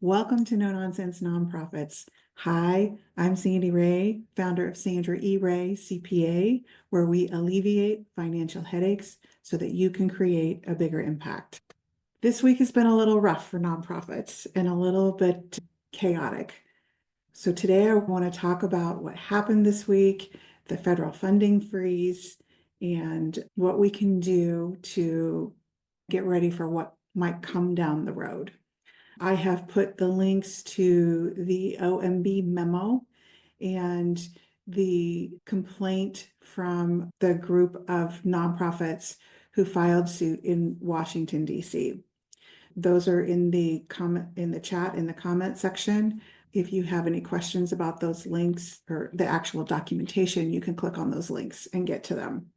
Welcome to No Nonsense Nonprofits. Hi, I'm Sandy Ray, founder of Sandra E. Ray, CPA, where we alleviate financial headaches so that you can create a bigger impact. This week has been a little rough for nonprofits and a little bit chaotic. So today I want to talk about what happened this week, the federal funding freeze, and what we can do to get ready for what might come down the road. I have put the links to the OMB memo and the complaint from the group of nonprofits who filed suit in Washington, D.C. Those are in the chat in the comment section. If you have any questions about those links or the actual documentation, you can click on those links and get to them.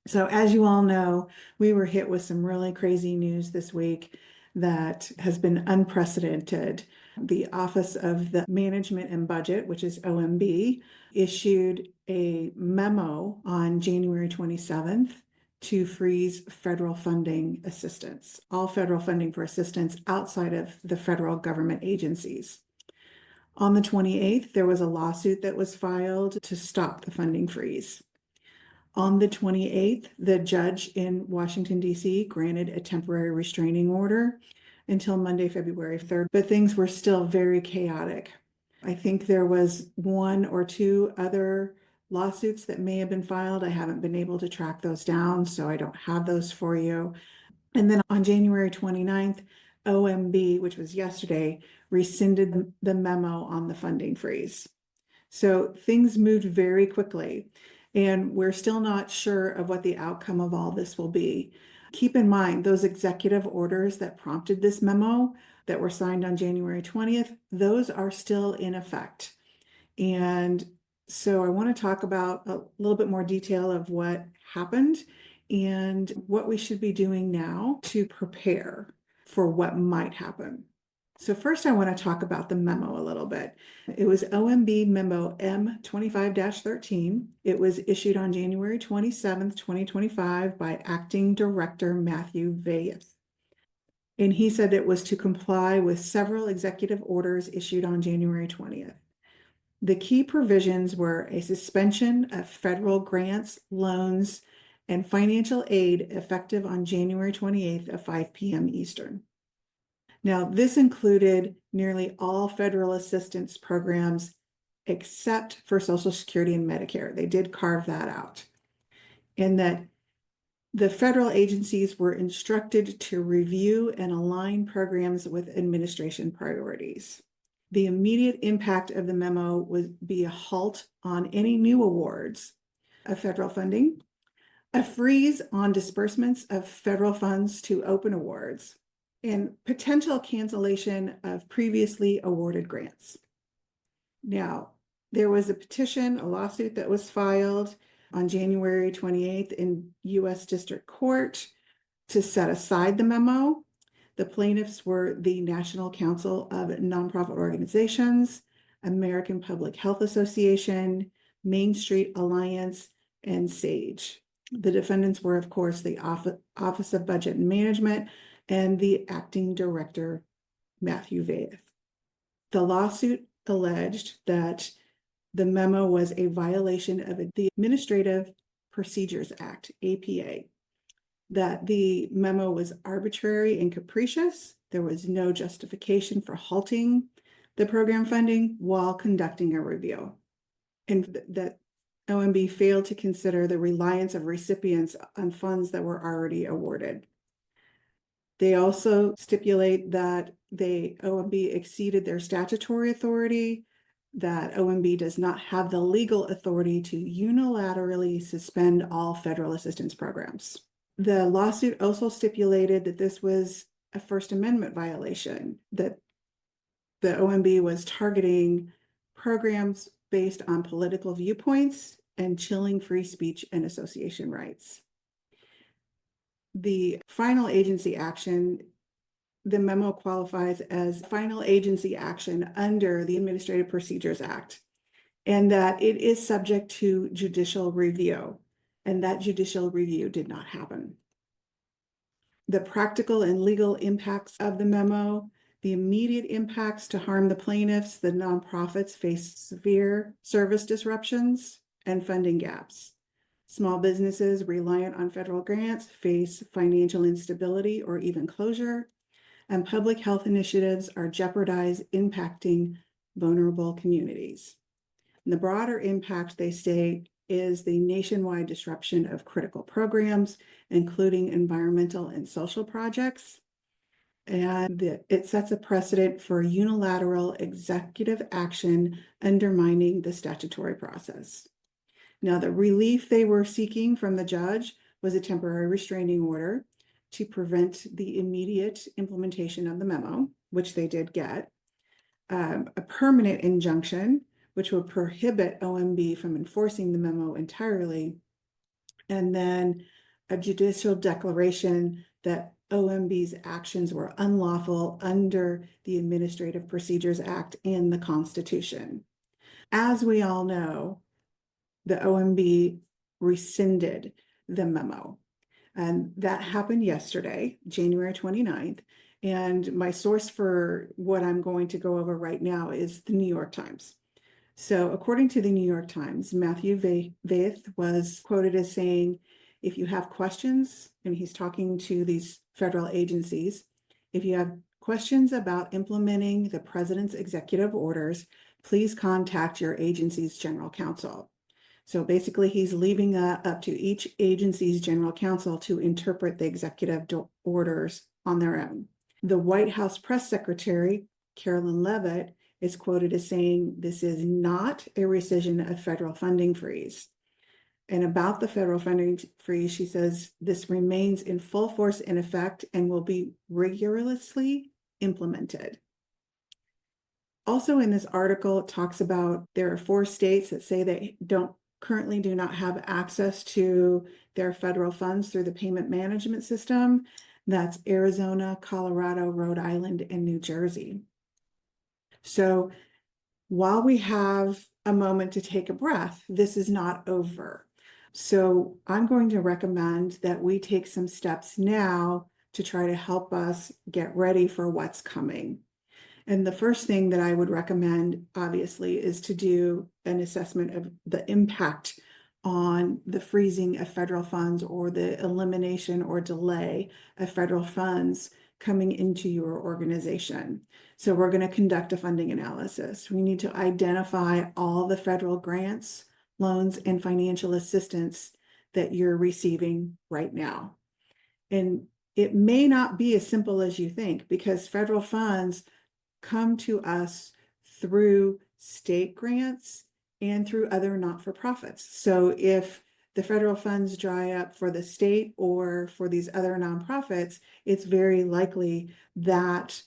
So as you all know, we were hit with some really crazy news this week that has been unprecedented. The Office of the Management and Budget, which is OMB, issued a memo on January 27th to freeze federal funding assistance, all federal funding for assistance outside of the federal government agencies. On the 28th, there was a lawsuit that was filed to stop the funding freeze. On the 28th, the judge in Washington, D.C. granted a temporary restraining order until Monday, February 3rd, but things were still very chaotic. I think there was one or two other lawsuits that may have been filed. I haven't been able to track those down, so I don't have those for you. And then on January 29th, OMB, which was yesterday, rescinded the memo on the funding freeze. So things moved very quickly. And we're still not sure of what the outcome of all this will be. Keep in mind, those executive orders that prompted this memo that were signed on January 20th, those are still in effect. And so I want to talk about a little bit more detail of what happened and what we should be doing now to prepare for what might happen. So first, I want to talk about the memo a little bit. It was OMB Memo M25-13. It was issued on January 27th, 2025 by Acting Director Matthew Vaith. And he said it was to comply with several executive orders issued on January 20th. The key provisions were a suspension of federal grants, loans, and financial aid effective on January 28th at 5 p.m. Eastern. Now, this included nearly all federal assistance programs except for Social Security and Medicare. They did carve that out. And that the federal agencies were instructed to review and align programs with administration priorities. The immediate impact of the memo would be a halt on any new awards of federal funding, a freeze on disbursements of federal funds to open awards, and potential cancellation of previously awarded grants. Now, there was a petition, a lawsuit that was filed on January 28th in U.S. District Court to set aside the memo. The plaintiffs were the National Council of Nonprofit Organizations, American Public Health Association, Main Street Alliance, and SAGE. The defendants were, of course, the Office of Budget and Management and the Acting Director, Matthew Vaith. The lawsuit alleged that the memo was a violation of the Administrative Procedures Act, APA, that the memo was arbitrary and capricious. There was no justification for halting the program funding while conducting a review, and that OMB failed to consider the reliance of recipients on funds that were already awarded. They also stipulate that OMB exceeded their statutory authority, that OMB does not have the legal authority to unilaterally suspend all federal assistance programs. The lawsuit also stipulated that this was a First Amendment violation, that the OMB was targeting programs based on political viewpoints and chilling free speech and association rights. The final agency action, the memo qualifies as final agency action under the Administrative Procedures Act, and that it is subject to judicial review, and that judicial review did not happen. The practical and legal impacts of the memo The immediate impacts to harm the plaintiffs, the nonprofits face severe service disruptions and funding gaps. Small businesses reliant on federal grants face financial instability or even closure, and public health initiatives are jeopardized, impacting vulnerable communities. And the broader impact, they state, is the nationwide disruption of critical programs, including environmental and social projects. And it sets a precedent for unilateral executive action undermining the statutory process. Now, the relief they were seeking from the judge was a temporary restraining order to prevent the immediate implementation of the memo, which they did get, a permanent injunction, which would prohibit OMB from enforcing the memo entirely, and then a judicial declaration that OMB's actions were unlawful under the Administrative Procedures Act and the Constitution. As we all know, the OMB rescinded the memo, and that happened yesterday, January 29th. And my source for what I'm going to go over right now is the New York Times. So according to the New York Times, Matthew Vaith was quoted as saying, if you have questions, and he's talking to these federal agencies, if you have questions about implementing the president's executive orders, please contact your agency's general counsel. So basically, he's leaving up to each agency's general counsel to interpret the executive orders on their own. The White House press secretary, Carolyn Leavitt, is quoted as saying, this is not a rescission of federal funding freeze. And about the federal funding freeze, she says, this remains in full force in effect and will be rigorously implemented. Also in this article, it talks about there are 4 states that say they currently do not have access to their federal funds through the payment management system. That's Arizona, Colorado, Rhode Island, and New Jersey. So while we have a moment to take a breath, this is not over. So I'm going to recommend that we take some steps now to try to help us get ready for what's coming. And the first thing that I would recommend, obviously, is to do an assessment of the impact on the freezing of federal funds or the elimination or delay of federal funds coming into your organization. So we're going to conduct a funding analysis. We need to identify all the federal grants, loans, and financial assistance that you're receiving right now. And it may not be as simple as you think, because federal funds come to us through state grants and through other not-for-profits. So if the federal funds dry up for the state or for these other nonprofits, it's very likely that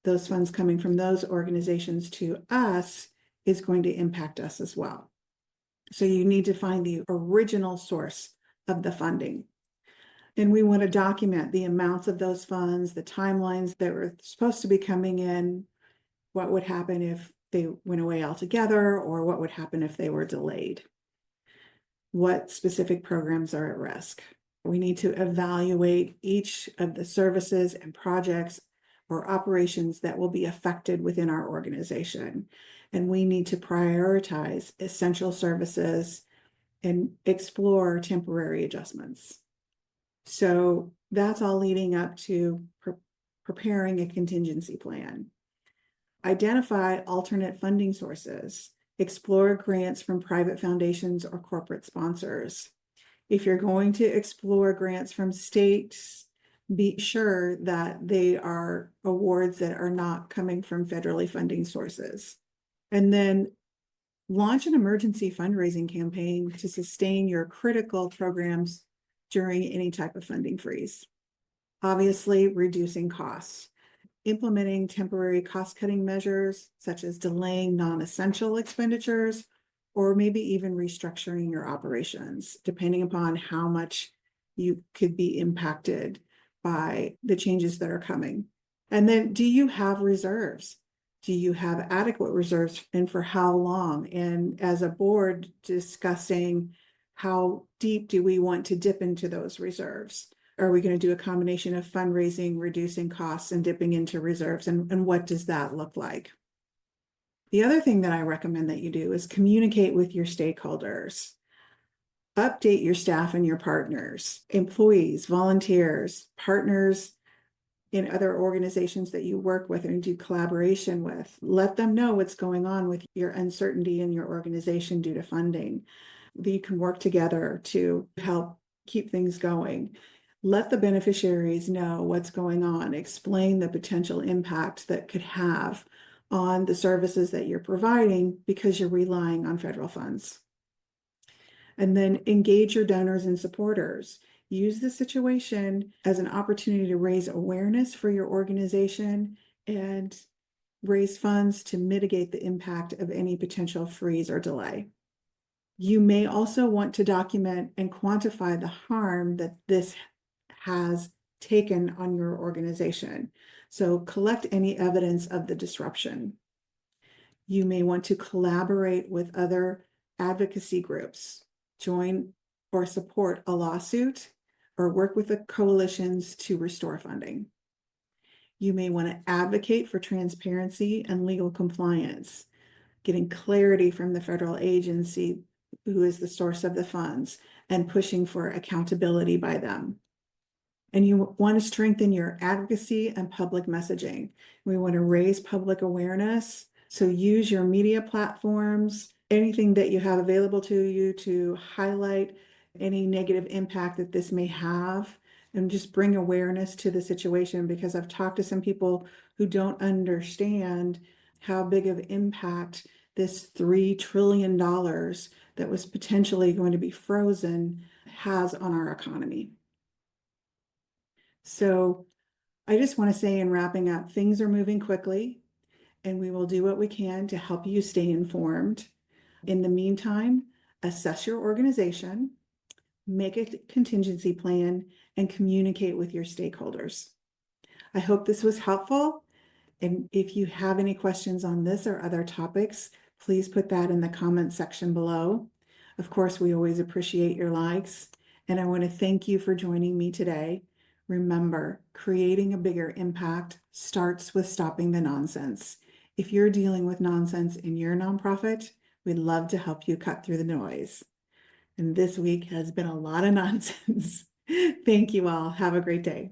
those funds coming from those organizations to us is going to impact us as well. So you need to find the original source of the funding. And we want to document the amounts of those funds, the timelines that were supposed to be coming in, what would happen if they went away altogether, or what would happen if they were delayed. What specific programs are at risk? We need to evaluate each of the services and projects or operations that will be affected within our organization. And we need to prioritize essential services and explore temporary adjustments. So that's all leading up to preparing a contingency plan. Identify alternate funding sources. Explore grants from private foundations or corporate sponsors. If you're going to explore grants from states, be sure that they are awards that are not coming from federally funding sources. And then launch an emergency fundraising campaign to sustain your critical programs during any type of funding freeze. Obviously, reducing costs. Implementing temporary cost-cutting measures, such as delaying non-essential expenditures, or maybe even restructuring your operations, depending upon how much you could be impacted by the changes that are coming. And then, do you have reserves? Do you have adequate reserves, and for how long? And as a board, discussing how deep do we want to dip into those reserves? are we going to do a combination of fundraising, reducing costs, and dipping into reserves? And what does that look like? The other thing that I recommend that you do is communicate with your stakeholders. Update your staff and your partners, employees, volunteers, partners in other organizations that you work with and do collaboration with. Let them know what's going on with your uncertainty in your organization due to funding. That you can work together to help keep things going. Let the beneficiaries know what's going on. Explain the potential impact that could have on the services that you're providing because you're relying on federal funds. And then engage your donors and supporters. Use the situation as an opportunity to raise awareness for your organization and raise funds to mitigate the impact of any potential freeze or delay. You may also want to document and quantify the harm that this has taken on your organization. So collect any evidence of the disruption. You may want to collaborate with other advocacy groups, join or support a lawsuit, or work with the coalitions to restore funding. You may want to advocate for transparency and legal compliance, getting clarity from the federal agency who is the source of the funds and pushing for accountability by them. And you want to strengthen your advocacy and public messaging. We want to raise public awareness. So use your media platforms, anything that you have available to you to highlight any negative impact that this may have, and just bring awareness to the situation, because I've talked to some people who don't understand how big of impact this $3 trillion that was potentially going to be frozen has on our economy. So I just want to say, in wrapping up, things are moving quickly, and we will do what we can to help you stay informed. In the meantime, assess your organization, make a contingency plan, and communicate with your stakeholders. I hope this was helpful. And if you have any questions on this or other topics, please put that in the comment section below. Of course, we always appreciate your likes. And I want to thank you for joining me today. Remember, creating a bigger impact starts with stopping the nonsense. If you're dealing with nonsense in your nonprofit, we'd love to help you cut through the noise. And this week has been a lot of nonsense. Thank you all. Have a great day.